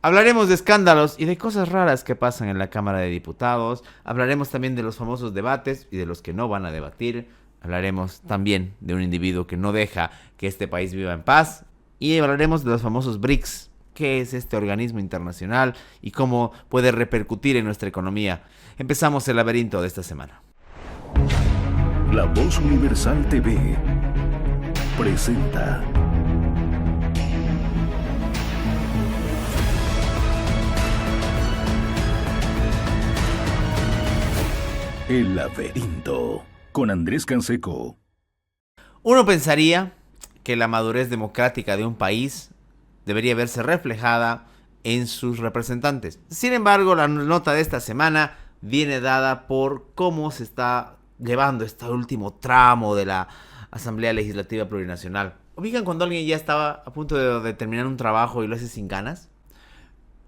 Hablaremos de escándalos y de cosas raras que pasan en la Cámara de Diputados. Hablaremos también de los famosos debates y de los que no van a debatir. Hablaremos también de un individuo que no deja que este país viva en paz. Y hablaremos de los famosos BRICS. ¿Qué es este organismo internacional y cómo puede repercutir en nuestra economía? Empezamos el laberinto de esta semana. La Voz Universal TV presenta El Laberinto con Andrés Canseco. Uno pensaría que la madurez democrática de un país debería verse reflejada en sus representantes. Sin embargo, la nota de esta semana viene dada por cómo se está llevando este último tramo de la Asamblea Legislativa Plurinacional. ¿Ubican cuando alguien ya estaba a punto de terminar un trabajo y lo hace sin ganas?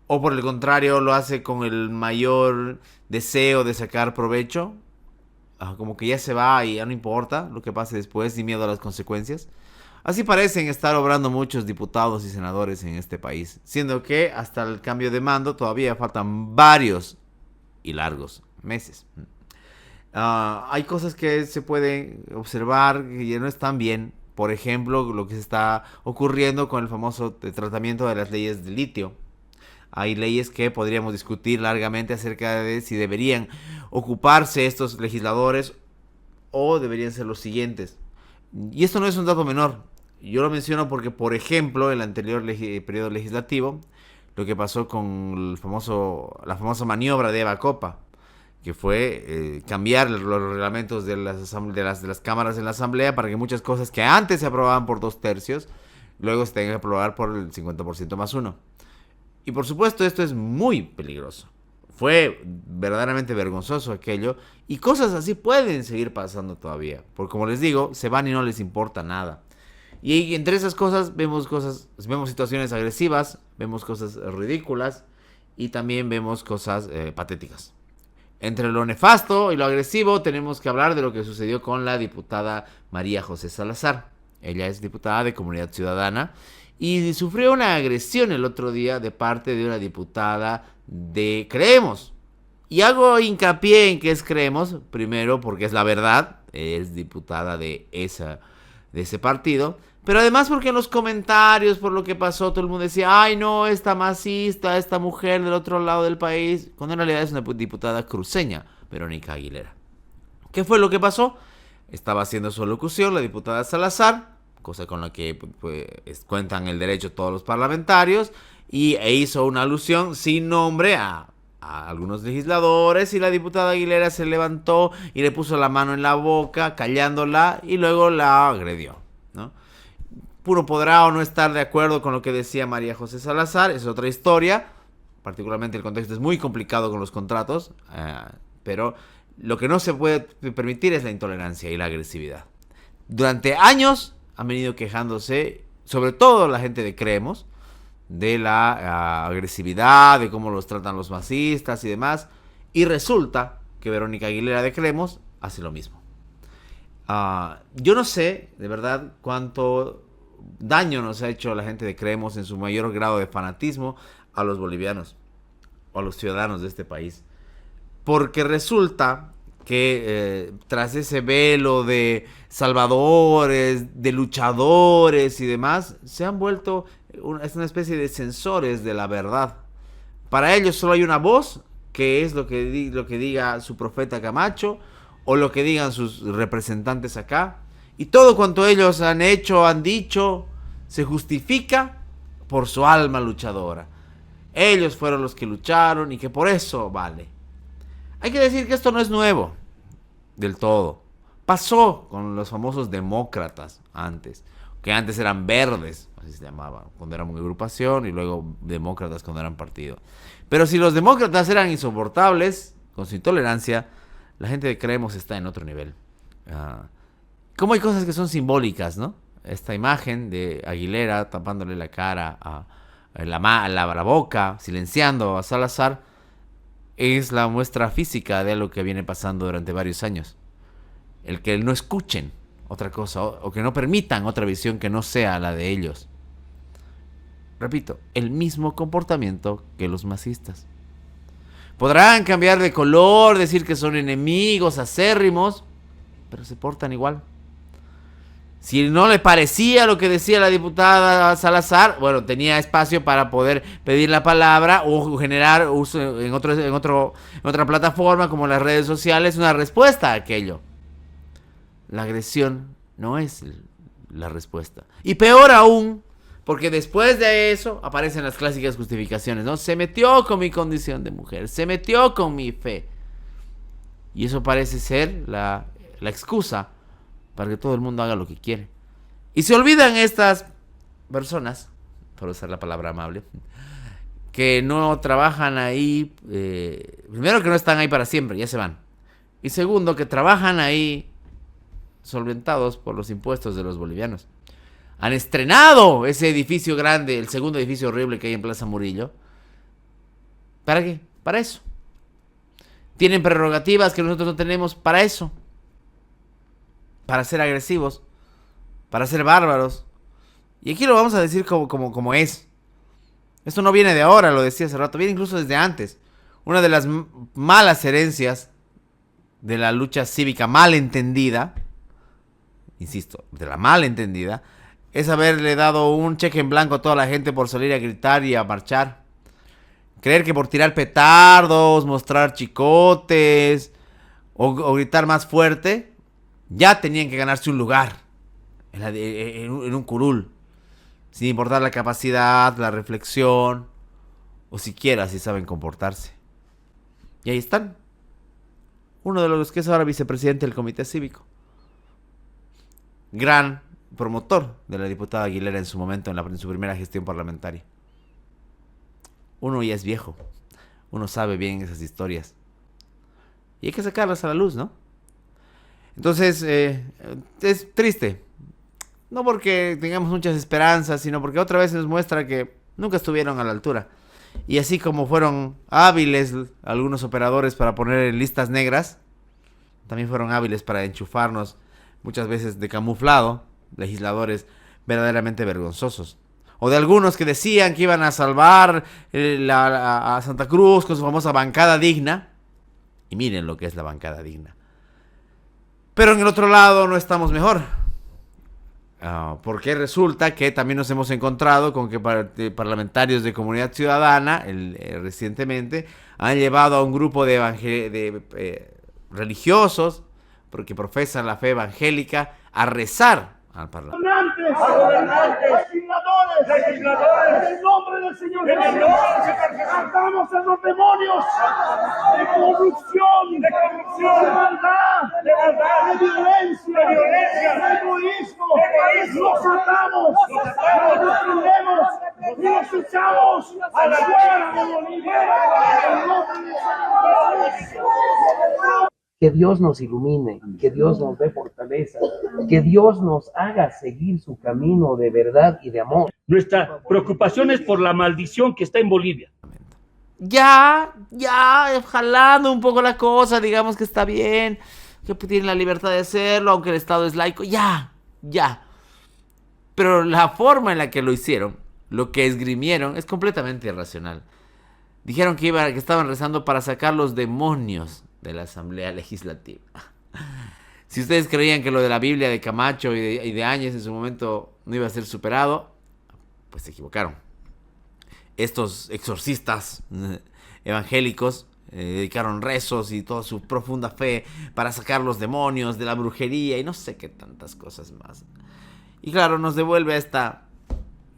¿O por el contrario lo hace con el mayor deseo de sacar provecho? Como que ya se va y ya no importa lo que pase después, sin miedo a las consecuencias. Así parecen estar obrando muchos diputados y senadores en este país, siendo que hasta el cambio de mando todavía faltan varios y largos meses. Hay cosas que se pueden observar que ya no están bien. Por ejemplo, lo que se está ocurriendo con el famoso tratamiento de las leyes de litio. Hay leyes que podríamos discutir largamente acerca de si deberían ocuparse estos legisladores o deberían ser los siguientes. Y esto no es un dato menor. Yo lo menciono porque, por ejemplo, en el anterior periodo legislativo, lo que pasó con la famosa maniobra de Eva Copa, que fue cambiar los reglamentos de las cámaras en la Asamblea para que muchas cosas que antes se aprobaban por 2/3, luego se tengan que aprobar por el 50% más 1. Y por supuesto esto es muy peligroso. Fue verdaderamente vergonzoso aquello. Y cosas así pueden seguir pasando todavía. Porque como les digo, se van y no les importa nada. Y entre esas cosas vemos situaciones agresivas, vemos cosas ridículas y también vemos cosas patéticas. Entre lo nefasto y lo agresivo tenemos que hablar de lo que sucedió con la diputada María José Salazar. Ella es diputada de Comunidad Ciudadana y sufrió una agresión el otro día de parte de una diputada de Creemos. Y hago hincapié en que es Creemos, primero porque es la verdad, es diputada de ese partido, pero además porque en los comentarios, por lo que pasó, todo el mundo decía, ay no, esta masista, esta mujer del otro lado del país, cuando en realidad es una diputada cruceña, Verónica Aguilera. ¿Qué fue lo que pasó? Estaba haciendo su locución la diputada Salazar, cosa con la que pues, cuentan el derecho todos los parlamentarios, e hizo una alusión sin nombre a algunos legisladores, y la diputada Aguilera se levantó y le puso la mano en la boca, callándola, y luego la agredió, ¿no? Uno podrá o no estar de acuerdo con lo que decía María José Salazar, es otra historia, particularmente el contexto es muy complicado con los contratos, pero lo que no se puede permitir es la intolerancia y la agresividad. Durante años han venido quejándose, sobre todo la gente de Creemos, de la agresividad, de cómo los tratan los masistas y demás, y resulta que Verónica Aguilera de Creemos hace lo mismo. Yo no sé, de verdad, cuánto daño nos ha hecho la gente de Creemos en su mayor grado de fanatismo a los bolivianos o a los ciudadanos de este país. Porque resulta que tras ese velo de salvadores, de luchadores y demás, se han vuelto una especie de censores de la verdad. Para ellos solo hay una voz, que es lo que diga su profeta Camacho o lo que digan sus representantes acá. Y todo cuanto ellos han hecho, han dicho, se justifica por su alma luchadora. Ellos fueron los que lucharon y que por eso vale. Hay que decir que esto no es nuevo del todo. Pasó con los famosos demócratas antes, que antes eran verdes, así se llamaban, cuando eran una agrupación, y luego demócratas cuando eran partido. Pero si los demócratas eran insoportables, con su intolerancia, la gente de Creemos está en otro nivel. Como hay cosas que son simbólicas, ¿no? Esta imagen de Aguilera tapándole la cara la boca, silenciando a Salazar, es la muestra física de lo que viene pasando durante varios años. El que no escuchen otra cosa o que no permitan otra visión que no sea la de ellos. repito, el mismo comportamiento que los masistas. Podrán cambiar de color, decir que son enemigos acérrimos, pero se portan igual. Si no le parecía lo que decía la diputada Salazar, bueno, tenía espacio para poder pedir la palabra o generar uso en otra plataforma como las redes sociales una respuesta a aquello. La agresión no es la respuesta. Y peor aún, porque después de eso aparecen las clásicas justificaciones, ¿no? Se metió con mi condición de mujer, se metió con mi fe. Y eso parece ser la excusa para que todo el mundo haga lo que quiere. Y se olvidan estas personas, por usar la palabra amable, que no trabajan ahí, primero que no están ahí para siempre, ya se van. Y segundo, que trabajan ahí solventados por los impuestos de los bolivianos. Han estrenado ese edificio grande, el segundo edificio horrible que hay en Plaza Murillo. ¿Para qué? Para eso. Tienen prerrogativas que nosotros no tenemos para eso. Para ser agresivos, para ser bárbaros. Y aquí lo vamos a decir como es. Esto no viene de ahora, lo decía hace rato, viene incluso desde antes. Una de las malas herencias de la lucha cívica mal entendida, insisto, de la mal entendida, es haberle dado un cheque en blanco a toda la gente por salir a gritar y a marchar. Creer que por tirar petardos, mostrar chicotes o gritar más fuerte, ya tenían que ganarse un lugar en un curul, sin importar la capacidad, la reflexión, o siquiera si saben comportarse. Y ahí están. Uno de los que es ahora vicepresidente del comité cívico. Gran promotor de la diputada Aguilera en su momento, en su primera gestión parlamentaria. Uno ya es viejo. Uno sabe bien esas historias. Y hay que sacarlas a la luz, ¿no? Entonces, es triste. No porque tengamos muchas esperanzas, sino porque otra vez nos muestra que nunca estuvieron a la altura. Y así como fueron hábiles algunos operadores para poner en listas negras, también fueron hábiles para enchufarnos muchas veces de camuflado, legisladores verdaderamente vergonzosos. O de algunos que decían que iban a salvar a Santa Cruz con su famosa bancada digna. Y miren lo que es la bancada digna. Pero en el otro lado no estamos mejor. Porque resulta que también nos hemos encontrado con que parlamentarios de Comunidad Ciudadana recientemente han llevado a un grupo de religiosos, porque profesan la fe evangélica, a rezar al Parlamento. Legisladores, en el nombre del Señor Jesús, atamos a los demonios de corrupción, de maldad, de violencia, de egoísmo. Los atamos, los reprendemos y los echamos afuera de Bolivia. En nombre del Señor Jesús. Que Dios nos ilumine, que Dios nos dé fortaleza, que Dios nos haga seguir su camino de verdad y de amor. Nuestra preocupación es por la maldición que está en Bolivia. Ya, jalando un poco la cosa, digamos que está bien, que tienen la libertad de hacerlo, aunque el Estado es laico, ya. Pero la forma en la que lo hicieron, lo que esgrimieron, es completamente irracional. Dijeron que estaban rezando para sacar los demonios de la Asamblea Legislativa. Si ustedes creían que lo de la Biblia de Camacho y de Áñez en su momento no iba a ser superado, pues se equivocaron. Estos exorcistas evangélicos dedicaron rezos y toda su profunda fe para sacar los demonios de la brujería y no sé qué tantas cosas más. Y claro, nos devuelve a esta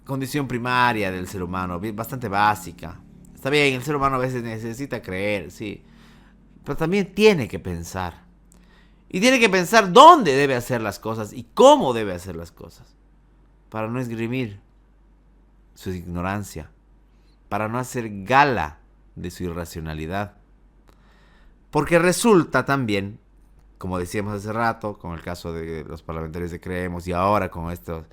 condición primaria del ser humano, bastante básica. Está bien, el ser humano a veces necesita creer, sí, pero también tiene que pensar. Y tiene que pensar dónde debe hacer las cosas y cómo debe hacer las cosas. Para no esgrimir su ignorancia. Para no hacer gala de su irracionalidad. Porque resulta también, como decíamos hace rato, con el caso de los parlamentarios de Creemos y ahora con estos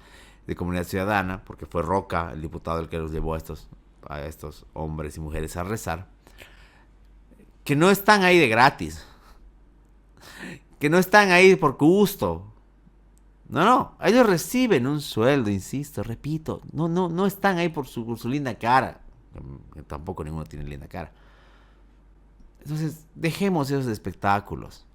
de Comunidad Ciudadana, porque fue Roca, el diputado, el que los llevó a estos hombres y mujeres a rezar, que no están ahí de gratis, que no están ahí por gusto, No, ellos reciben un sueldo, insisto, repito. No están ahí por su linda cara. Tampoco ninguno tiene linda cara. Entonces, dejemos esos espectáculos.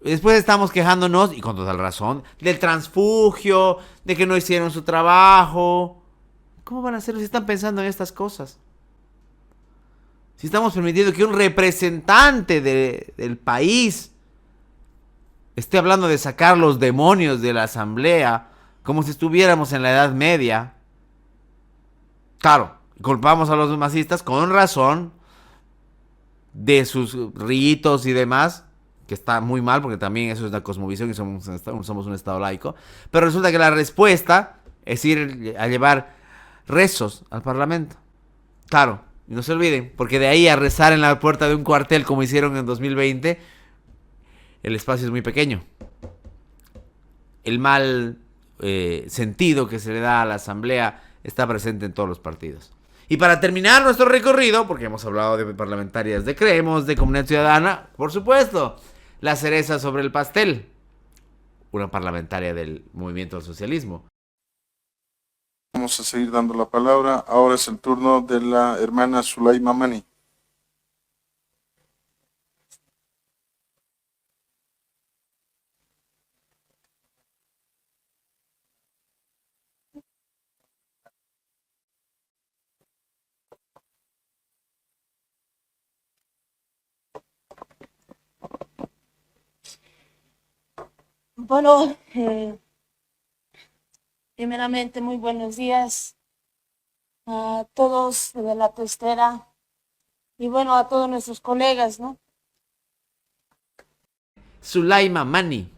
Después estamos quejándonos, y con total razón, del transfugio, de que no hicieron su trabajo. ¿Cómo van a hacerlo si están pensando en estas cosas? Si estamos permitiendo que un representante del país esté hablando de sacar los demonios de la asamblea, como si estuviéramos en la Edad Media. Claro, culpamos a los masistas con razón de sus ritos y demás, que está muy mal, porque también eso es una cosmovisión y somos un estado laico. Pero resulta que la respuesta es ir a llevar rezos al Parlamento. Claro, y no se olviden, porque de ahí a rezar en la puerta de un cuartel como hicieron en 2020, el espacio es muy pequeño. El mal sentido que se le da a la asamblea está presente en todos los partidos. Y para terminar nuestro recorrido, porque hemos hablado de parlamentarias de Creemos, de Comunidad Ciudadana, por supuesto, la cereza sobre el pastel, una parlamentaria del Movimiento al Socialismo. Vamos a seguir dando la palabra. Ahora es el turno de la hermana Sulaima Mani. Bueno, primeramente muy buenos días a todos de la testera y bueno, a todos nuestros colegas, ¿no? Sulaima Mani,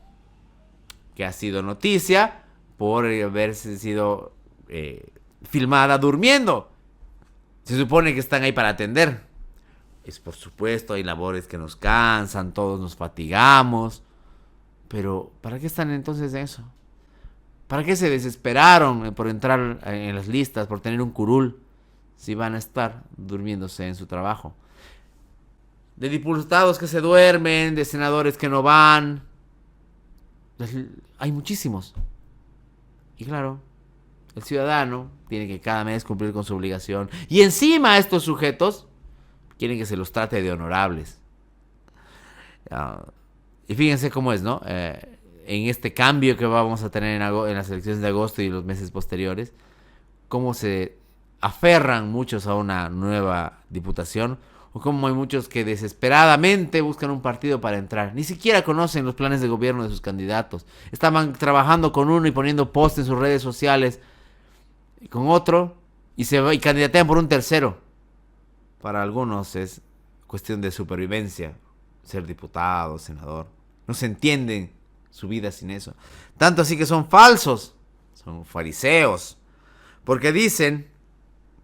que ha sido noticia por haberse sido filmada durmiendo. Se supone que están ahí para atender. Es por supuesto, hay labores que nos cansan, todos nos fatigamos. Pero, ¿para qué están entonces en eso? ¿Para qué se desesperaron por entrar en las listas, por tener un curul, si van a estar durmiéndose en su trabajo? De diputados que se duermen, de senadores que no van. Hay muchísimos. Y claro, el ciudadano tiene que cada mes cumplir con su obligación. Y encima estos sujetos quieren que se los trate de honorables. Y fíjense cómo es, ¿no? En este cambio que vamos a tener en las elecciones de agosto y los meses posteriores, cómo se aferran muchos a una nueva diputación, o cómo hay muchos que desesperadamente buscan un partido para entrar. Ni siquiera conocen los planes de gobierno de sus candidatos. Estaban trabajando con uno y poniendo post en sus redes sociales, y con otro, y candidatean por un tercero. Para algunos es cuestión de supervivencia, ser diputado, senador. No se entienden su vida sin eso. Tanto así que son falsos, son fariseos, porque dicen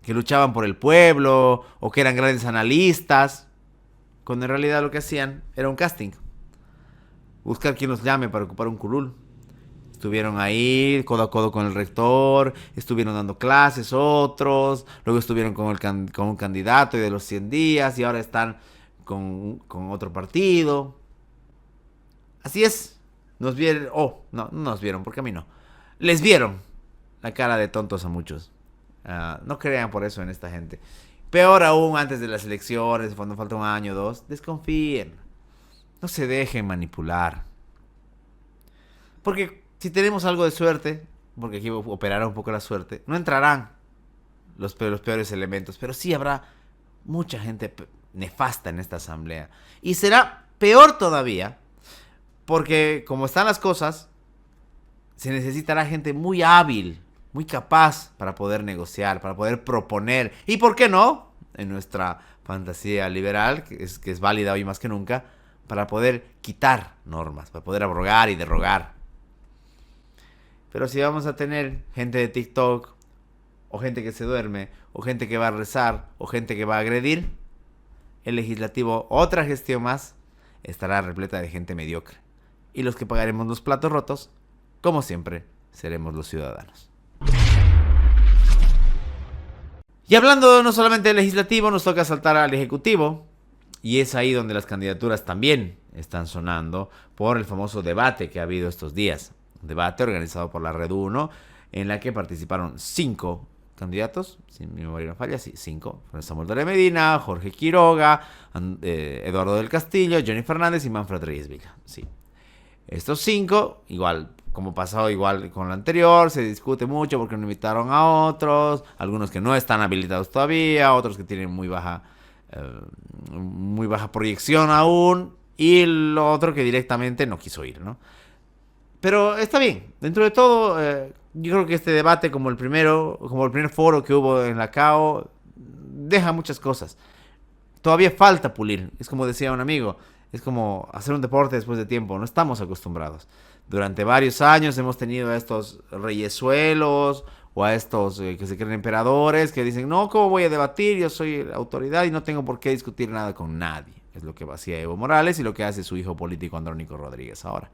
que luchaban por el pueblo o que eran grandes analistas, cuando en realidad lo que hacían era un casting. Buscar quien los llame para ocupar un curul. Estuvieron ahí codo a codo con el rector, estuvieron dando clases otros, luego estuvieron con un candidato y de los 100 días y ahora están con otro partido. Así es. Nos vieron, no nos vieron, porque a mí no. Les vieron la cara de tontos a muchos. No crean por eso en esta gente. Peor aún antes de las elecciones, cuando falta un año o dos, desconfíen. No se dejen manipular. Porque si tenemos algo de suerte, porque aquí operará un poco la suerte, no entrarán los peores elementos, pero sí habrá mucha gente nefasta en esta asamblea. Y será peor todavía, porque como están las cosas, se necesitará gente muy hábil, muy capaz para poder negociar, para poder proponer. Y por qué no, en nuestra fantasía liberal, que es válida hoy más que nunca, para poder quitar normas, para poder abrogar y derrogar. Pero si vamos a tener gente de TikTok, o gente que se duerme, o gente que va a rezar, o gente que va a agredir, el legislativo, otra gestión más, estará repleta de gente mediocre. Y los que pagaremos los platos rotos, como siempre, seremos los ciudadanos. Y hablando no solamente del legislativo, nos toca saltar al ejecutivo. Y es ahí donde las candidaturas también están sonando por el famoso debate que ha habido estos días. un debate organizado por la Red 1, en la que participaron 5 candidatos, si mi memoria no falla, sí, 5. Samuel Doria Medina, Jorge Quiroga, Eduardo del Castillo, Johnny Fernández y Manfred Reyes Villa. Sí. Estos 5, igual, como pasó igual con lo anterior, se discute mucho porque no invitaron a otros, algunos que no están habilitados todavía, otros que tienen muy baja proyección aún, y el otro que directamente no quiso ir, ¿no? Pero está bien, dentro de todo, yo creo que este debate, como el primer foro que hubo en la CAO, deja muchas cosas. Todavía falta pulir, es como decía un amigo, es como hacer un deporte después de tiempo, no estamos acostumbrados. Durante varios años hemos tenido a estos reyesuelos o a estos que se creen emperadores que dicen, no, ¿cómo voy a debatir? Yo soy la autoridad y no tengo por qué discutir nada con nadie. Es lo que hacía Evo Morales y lo que hace su hijo político Andrónico Rodríguez ahora.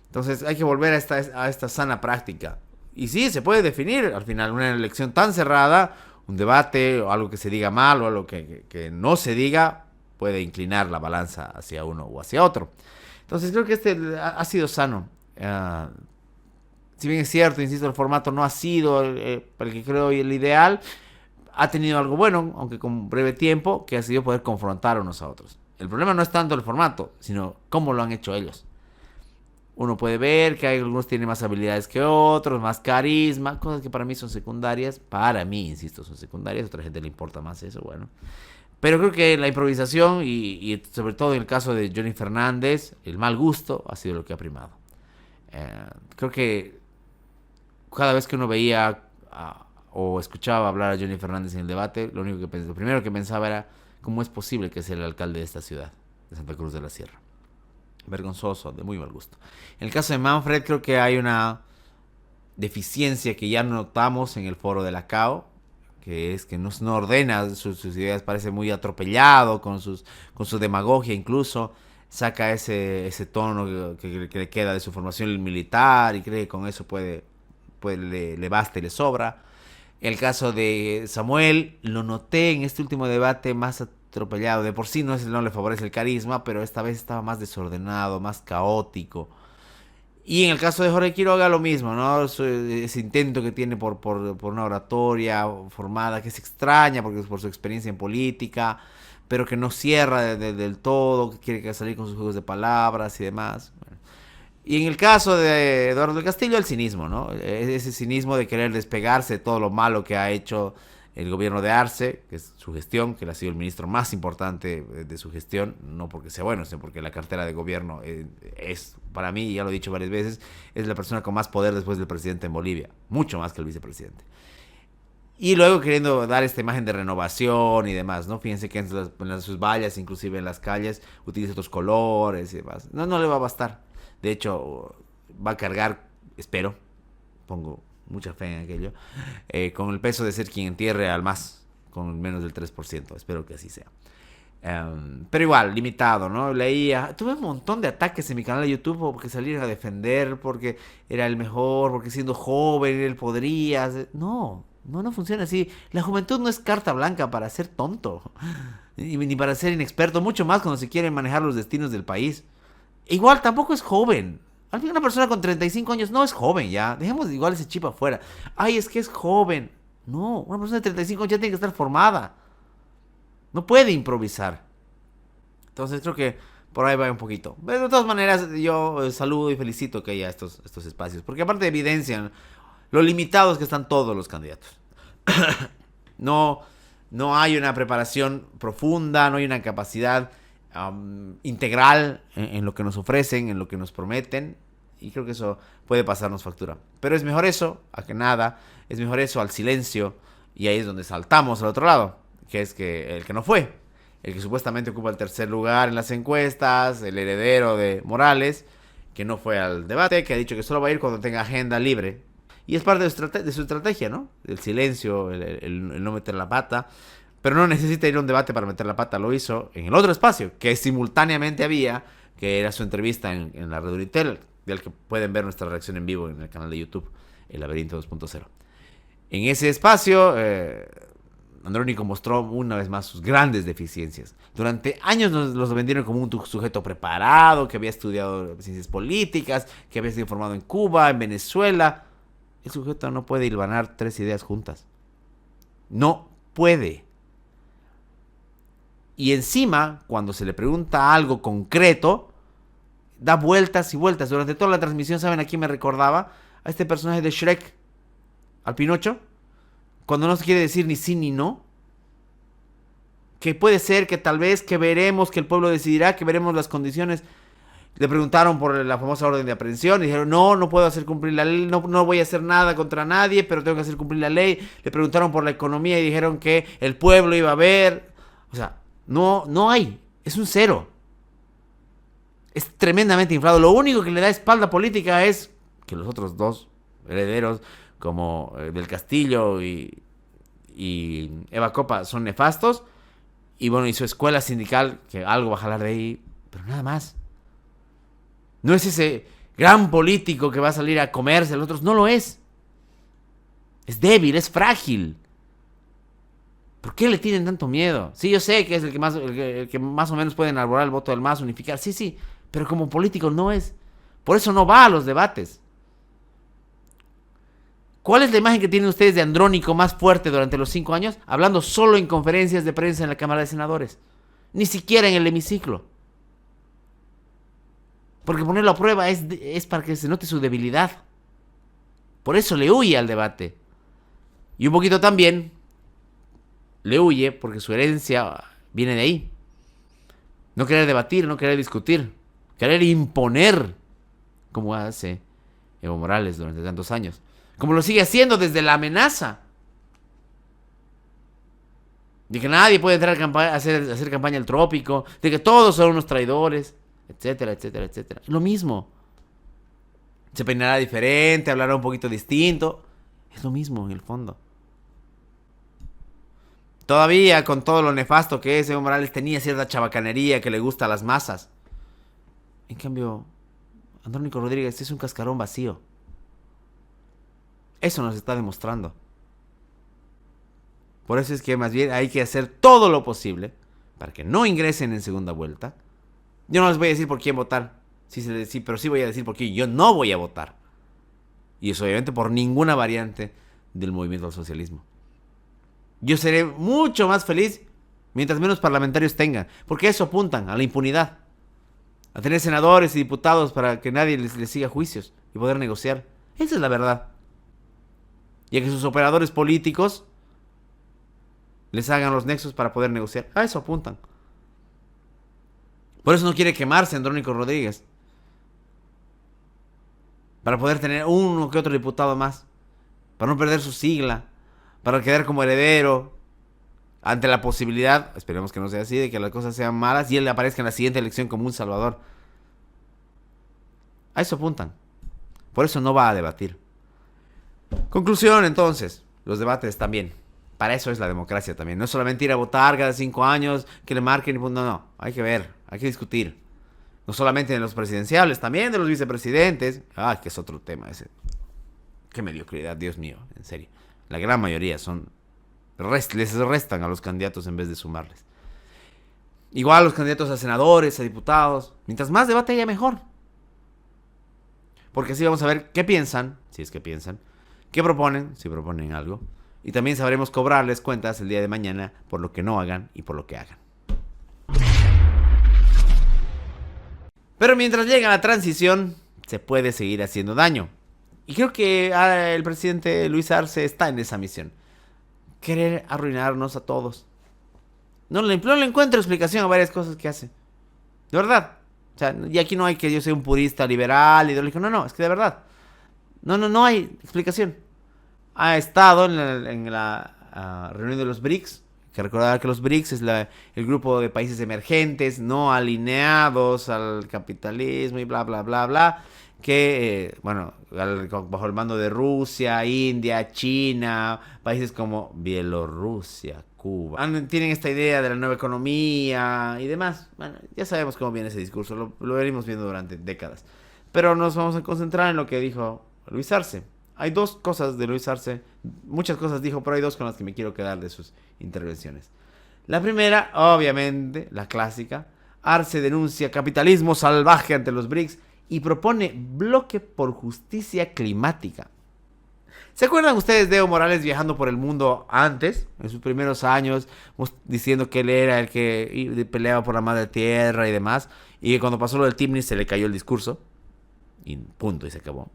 Entonces hay que volver a esta sana práctica. Y sí, se puede definir al final una elección tan cerrada, un debate o algo que se diga mal o algo que no se diga, puede inclinar la balanza hacia uno o hacia otro. Entonces creo que este ha sido sano. Si bien es cierto, insisto, el formato no ha sido el que creo el ideal, ha tenido algo bueno, aunque con breve tiempo, que ha sido poder confrontar unos a otros. El problema no es tanto el formato, sino cómo lo han hecho ellos. Uno puede ver que algunos tienen más habilidades que otros, más carisma, cosas que para mí son secundarias. Para mí, insisto, son secundarias. A otra gente le importa más eso, bueno. Pero creo que la improvisación y sobre todo en el caso de Johnny Fernández, el mal gusto ha sido lo que ha primado. Creo que cada vez que uno veía o escuchaba hablar a Johnny Fernández en el debate, lo primero que pensaba era cómo es posible que sea el alcalde de esta ciudad, de Santa Cruz de la Sierra. Vergonzoso, de muy mal gusto. En el caso de Manfred, creo que hay una deficiencia que ya notamos en el foro de la CAO, que es que no ordena sus ideas, parece muy atropellado con su demagogia, incluso saca ese tono que le queda de su formación militar y cree que con eso le basta y le sobra. El caso de Samuel, lo noté en este último debate más atropellado. De por sí no le favorece el carisma, pero esta vez estaba más desordenado, más caótico. Y en el caso de Jorge Quiroga lo mismo, ¿no? Ese intento que tiene por una oratoria formada, que es extraña porque es por su experiencia en política, pero que no cierra del todo, que quiere salir con sus juegos de palabras y demás. Bueno. Y en el caso de Eduardo del Castillo, el cinismo, ¿no? Ese cinismo de querer despegarse de todo lo malo que ha hecho el gobierno de Arce, que es su gestión, que él ha sido el ministro más importante de su gestión, no porque sea bueno, sino porque la cartera de gobierno es, para mí, ya lo he dicho varias veces, es la persona con más poder después del presidente en Bolivia, mucho más que el vicepresidente. Y luego queriendo dar esta imagen de renovación y demás, ¿no? Fíjense que en sus vallas, inclusive en las calles, utiliza otros colores y demás. No le va a bastar. De hecho, va a cargar, espero, pongo mucha fe en aquello, con el peso de ser quien entierre al MAS, con menos del 3%. Espero que así sea. Pero igual, limitado, ¿no? Tuve un montón de ataques en mi canal de YouTube porque salieron a defender, porque era el mejor, porque siendo joven él podría. No funciona así. La juventud no es carta blanca para ser tonto, ni para ser inexperto, mucho más cuando se quieren manejar los destinos del país. Igual tampoco es joven. Al fin, una persona con 35 años no es joven ya. Dejemos igual ese chip afuera. Ay, es que es joven. No, una persona de 35 años ya tiene que estar formada. No puede improvisar. Entonces creo que por ahí va un poquito. Pero de todas maneras yo saludo y felicito que haya estos espacios. Porque aparte evidencian lo limitados que están todos los candidatos. No hay una preparación profunda, no hay una capacidad integral en lo que nos ofrecen, en lo que nos prometen, y creo que eso puede pasarnos factura. Pero es mejor eso a que nada, es mejor eso al silencio, y ahí es donde saltamos al otro lado, que es que el que no fue, el que supuestamente ocupa el tercer lugar en las encuestas, el heredero de Morales, que no fue al debate, que ha dicho que solo va a ir cuando tenga agenda libre, y es parte de su estrategia, ¿no? El silencio, el no meter la pata. Pero no necesita ir a un debate para meter la pata, lo hizo en el otro espacio, que simultáneamente había, que era su entrevista en la Red Unitel, del que pueden ver nuestra reacción en vivo en el canal de YouTube, El Laberinto 2.0. En ese espacio Andrónico mostró una vez más sus grandes deficiencias. Durante años los vendieron como un sujeto preparado, que había estudiado ciencias políticas, que había sido formado en Cuba, en Venezuela. El sujeto no puede hilvanar 3 ideas juntas. No puede. Y encima, cuando se le pregunta algo concreto, da vueltas y vueltas. Durante toda la transmisión, ¿saben a quién me recordaba? A este personaje de Shrek, al Pinocho. Cuando no se quiere decir ni sí ni no. Que puede ser, que tal vez, que veremos, que el pueblo decidirá, que veremos las condiciones. Le preguntaron por la famosa orden de aprehensión y dijeron, no puedo hacer cumplir la ley, no voy a hacer nada contra nadie, pero tengo que hacer cumplir la ley. Le preguntaron por la economía y dijeron que el pueblo iba a ver. O sea, no hay, es un cero. Es tremendamente inflado. Lo único que le da espalda política es que los otros 2 herederos, como del Castillo y Eva Copa, son nefastos. Y bueno, y su escuela sindical, que algo va a jalar de ahí, pero nada más. No es ese gran político que va a salir a comerse a los otros, no lo es. Es débil, es frágil. ¿Por qué le tienen tanto miedo? Sí, yo sé que es el que más o menos puede enarbolar el voto del MAS, unificar, sí, pero como político no es. Por eso no va a los debates. ¿Cuál es la imagen que tienen ustedes de Andrónico más fuerte durante los 5 años? Hablando solo en conferencias de prensa en la Cámara de Senadores. Ni siquiera en el hemiciclo. Porque ponerlo a prueba es para que se note su debilidad. Por eso le huye al debate. Y un poquito también le huye porque su herencia viene de ahí. No querer debatir, no querer discutir. Querer imponer, como hace Evo Morales durante tantos años. Como lo sigue haciendo desde la amenaza. De que nadie puede entrar a hacer campaña al trópico. De que todos son unos traidores. Etcétera, etcétera, etcétera. Lo mismo. Se peinará diferente, hablará un poquito distinto. Es lo mismo en el fondo. Todavía con todo lo nefasto que es, Evo Morales tenía cierta chabacanería que le gusta a las masas. En cambio, Andrónico Rodríguez es un cascarón vacío. Eso nos está demostrando. Por eso es que más bien hay que hacer todo lo posible para que no ingresen en segunda vuelta. Yo no les voy a decir por quién votar. Sí, pero sí voy a decir por quién yo no voy a votar. Y eso obviamente por ninguna variante del movimiento al socialismo. Yo seré mucho más feliz mientras menos parlamentarios tengan. Porque eso apuntan a la impunidad. A tener senadores y diputados para que nadie les siga juicios y poder negociar. Esa es la verdad. Y a que sus operadores políticos les hagan los nexos para poder negociar. A eso apuntan. Por eso no quiere quemarse Andrónico Rodríguez. Para poder tener uno que otro diputado más. Para no perder su sigla. Para quedar como heredero. Ante la posibilidad, esperemos que no sea así, de que las cosas sean malas y él aparezca en la siguiente elección como un salvador. A eso apuntan. Por eso no va a debatir. Conclusión, entonces. Los debates también. Para eso es la democracia también. No es solamente ir a votar cada 5 años, que le marquen y punto. No. Hay que ver, hay que discutir. No solamente de los presidenciables, también de los vicepresidentes. Que es otro tema ese. Qué mediocridad, Dios mío, en serio. La gran mayoría les restan a los candidatos en vez de sumarles. Igual los candidatos a senadores, a diputados. Mientras más debate haya, mejor. Porque así vamos a ver qué piensan, si es que piensan. Qué proponen, si proponen algo. Y también sabremos cobrarles cuentas el día de mañana por lo que no hagan y por lo que hagan. Pero mientras llega la transición, se puede seguir haciendo daño. Y creo que el presidente Luis Arce está en esa misión. Querer arruinarnos a todos. No le encuentro explicación a varias cosas que hace. De verdad. O sea, y aquí no hay que yo sea un purista liberal, ideológico. No, es que de verdad. No hay explicación. Ha estado en la reunión de los BRICS. Que recordar que los BRICS es el grupo de países emergentes, no alineados al capitalismo y bla, bla, bla, bla. Que, bajo el mando de Rusia, India, China, países como Bielorrusia, Cuba. Tienen esta idea de la nueva economía y demás. Bueno, ya sabemos cómo viene ese discurso, lo venimos viendo durante décadas. Pero nos vamos a concentrar en lo que dijo Luis Arce. Hay dos cosas de Luis Arce, muchas cosas dijo, pero hay dos con las que me quiero quedar de sus intervenciones. La primera, obviamente, la clásica. Arce denuncia capitalismo salvaje ante los BRICS y propone bloque por justicia climática. ¿Se acuerdan ustedes de Evo Morales viajando por el mundo antes, en sus primeros años, diciendo que él era el que peleaba por la madre tierra y demás? Y que cuando pasó lo del Timnis se le cayó el discurso. Y punto, y se acabó.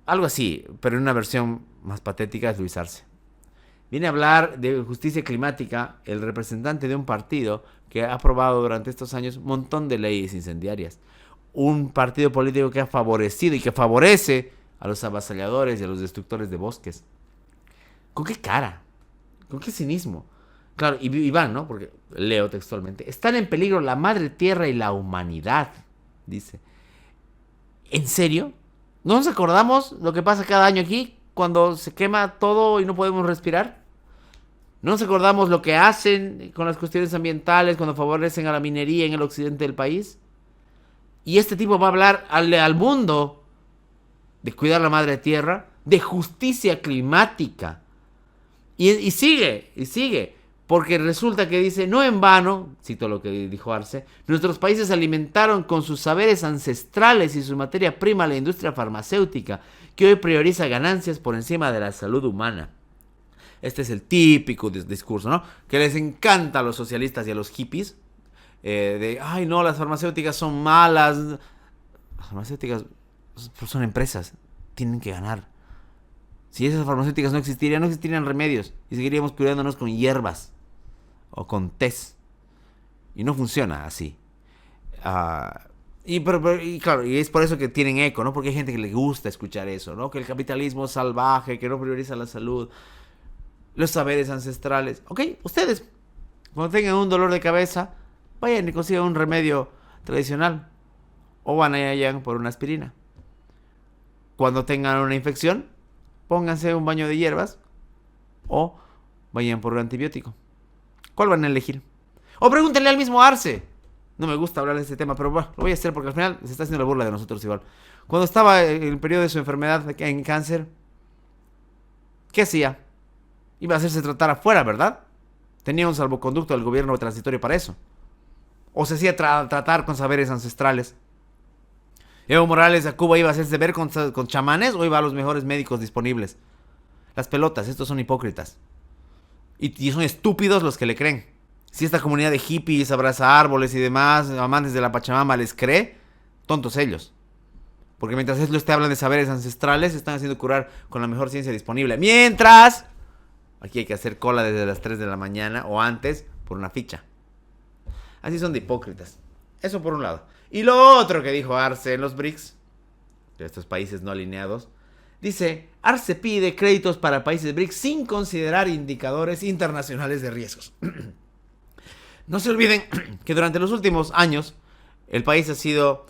Algo así, pero en una versión más patética es Luis Arce. Viene a hablar de justicia climática el representante de un partido que ha aprobado durante estos años un montón de leyes incendiarias. Un partido político que ha favorecido y que favorece a los avasalladores y a los destructores de bosques. ¿Con qué cara? ¿Con qué cinismo? Claro, y van, ¿no? Porque leo textualmente. Están en peligro la madre tierra y la humanidad, dice. ¿En serio? ¿No nos acordamos lo que pasa cada año aquí? Cuando se quema todo y no podemos respirar. ¿No nos acordamos lo que hacen con las cuestiones ambientales cuando favorecen a la minería en el occidente del país? Y este tipo va a hablar al mundo de cuidar la madre tierra, de justicia climática. Y sigue. Porque resulta que dice, no en vano, cito lo que dijo Arce, nuestros países se alimentaron con sus saberes ancestrales y su materia prima la industria farmacéutica, que hoy prioriza ganancias por encima de la salud humana. Este es el típico discurso, ¿no? Que les encanta a los socialistas y a los hippies. Ay, no, las farmacéuticas son malas. Las farmacéuticas son empresas, tienen que ganar. Si esas farmacéuticas no existirían remedios. Y seguiríamos cuidándonos con hierbas o con tés. Y no funciona así. Y claro, y es por eso que tienen eco, ¿no? Porque hay gente que le gusta escuchar eso, ¿no? Que el capitalismo es salvaje, que no prioriza la salud, los saberes ancestrales. Ok, ustedes, cuando tengan un dolor de cabeza, vayan y consigan un remedio tradicional. O van allá por una aspirina. Cuando tengan una infección, pónganse un baño de hierbas. O vayan por un antibiótico. ¿Cuál van a elegir? O pregúntenle al mismo Arce. No me gusta hablar de este tema, pero bueno, lo voy a hacer porque al final se está haciendo la burla de nosotros igual. Cuando estaba en el periodo de su enfermedad en cáncer, ¿qué hacía? Iba a hacerse tratar afuera, ¿verdad? Tenía un salvoconducto del gobierno transitorio para eso. O se hacía tratar con saberes ancestrales. Evo Morales a Cuba iba a hacerse ver con chamanes o iba a los mejores médicos disponibles. Las pelotas, estos son hipócritas. Y son estúpidos los que le creen. Si esta comunidad de hippies, abraza árboles y demás, amantes de la Pachamama les cree, tontos ellos. Porque mientras ellos te hablan de saberes ancestrales, se están haciendo curar con la mejor ciencia disponible. Mientras, aquí hay que hacer cola desde las 3 de la mañana o antes por una ficha. Así son de hipócritas. Eso por un lado. Y lo otro que dijo Arce en los BRICS, de estos países no alineados, dice, Arce pide créditos para países BRICS sin considerar indicadores internacionales de riesgos. No se olviden que durante los últimos años el país ha sido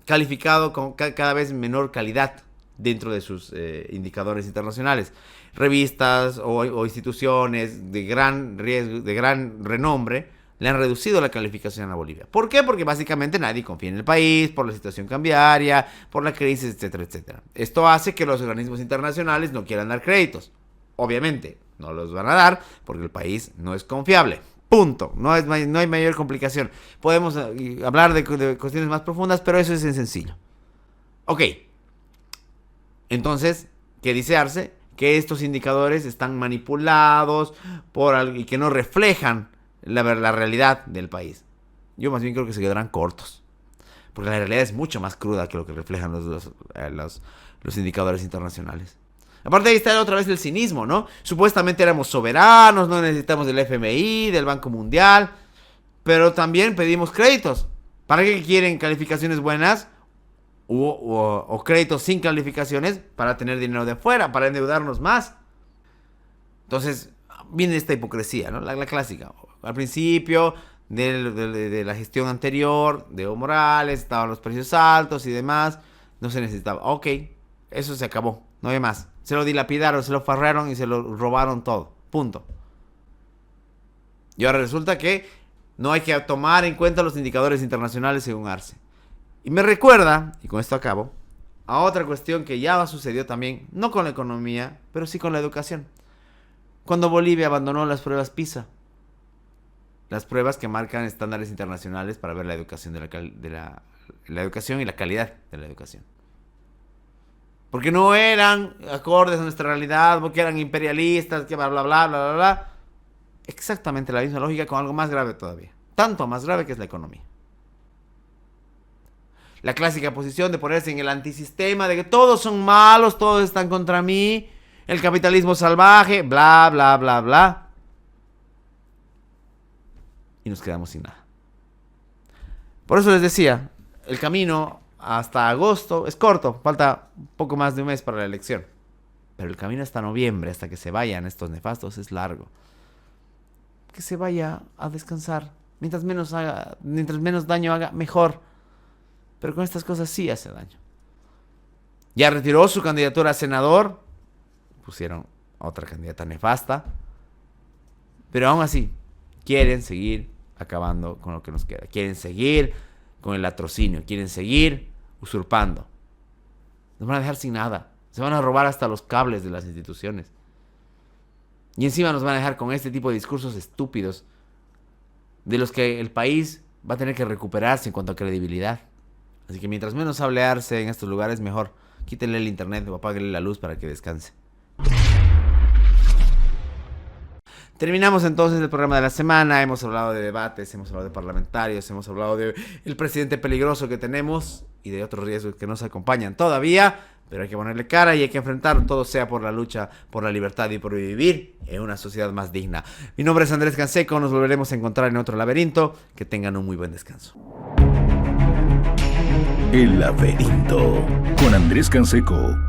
calificado con cada vez menor calidad dentro de sus indicadores internacionales. Revistas o instituciones de gran riesgo, de gran renombre, le han reducido la calificación a Bolivia. ¿Por qué? Porque básicamente nadie confía en el país, por la situación cambiaria, por la crisis, etcétera, etcétera. Esto hace que los organismos internacionales no quieran dar créditos. Obviamente, no los van a dar porque el país no es confiable. Punto. No hay mayor complicación. Podemos hablar de cuestiones más profundas, pero eso es sencillo. Ok. Entonces, ¿qué dice Arce? Que estos indicadores están manipulados y que no reflejan la realidad del país. Yo más bien creo que se quedarán cortos. Porque la realidad es mucho más cruda que lo que reflejan los indicadores internacionales. Aparte ahí está otra vez el cinismo, ¿no? Supuestamente éramos soberanos, no necesitamos del FMI, del Banco Mundial, pero también pedimos créditos. ¿Para qué quieren calificaciones buenas o créditos sin calificaciones? Para tener dinero de afuera, para endeudarnos más. Entonces viene esta hipocresía, ¿no? La clásica. Al principio de la gestión anterior de Evo Morales estaban los precios altos y demás, no se necesitaba. Ok, eso se acabó, no hay más. Se lo dilapidaron, se lo farrearon y se lo robaron todo. Punto. Y ahora resulta que no hay que tomar en cuenta los indicadores internacionales según Arce. Y me recuerda, y con esto acabo, a otra cuestión que ya sucedió también, no con la economía, pero sí con la educación. Cuando Bolivia abandonó las pruebas PISA, las pruebas que marcan estándares internacionales para ver la educación la educación y la calidad de la educación. Porque no eran acordes a nuestra realidad, porque eran imperialistas, que bla, bla, bla, bla, bla, bla. Exactamente la misma lógica con algo más grave todavía. Tanto más grave que es la economía. La clásica posición de ponerse en el antisistema, de que todos son malos, todos están contra mí, el capitalismo salvaje, bla, bla, bla, bla. Y nos quedamos sin nada. Por eso les decía, el camino hasta agosto es corto, falta un poco más de un mes para la elección. Pero el camino hasta noviembre, hasta que se vayan estos nefastos, es largo. Que se vaya a descansar. Mientras menos daño haga, mejor. Pero con estas cosas sí hace daño. Ya retiró su candidatura a senador. Pusieron a otra candidata nefasta. Pero aún así, quieren seguir acabando con lo que nos queda. Quieren seguir con el latrocinio. Quieren seguir usurpando. Nos van a dejar sin nada. Se van a robar hasta los cables de las instituciones. Y encima nos van a dejar con este tipo de discursos estúpidos de los que el país va a tener que recuperarse en cuanto a credibilidad. Así que mientras menos hable Arce en estos lugares, mejor. Quítenle el internet o apáguenle la luz para que descanse. Terminamos entonces el programa de la semana. Hemos hablado de debates, hemos hablado de parlamentarios, hemos hablado de el presidente peligroso que tenemos y de otros riesgos que nos acompañan todavía. Pero hay que ponerle cara y hay que enfrentar todo sea por la lucha, por la libertad y por vivir en una sociedad más digna. Mi nombre es Andrés Canseco, nos volveremos a encontrar en otro laberinto. Que tengan un muy buen descanso. El laberinto con Andrés Canseco.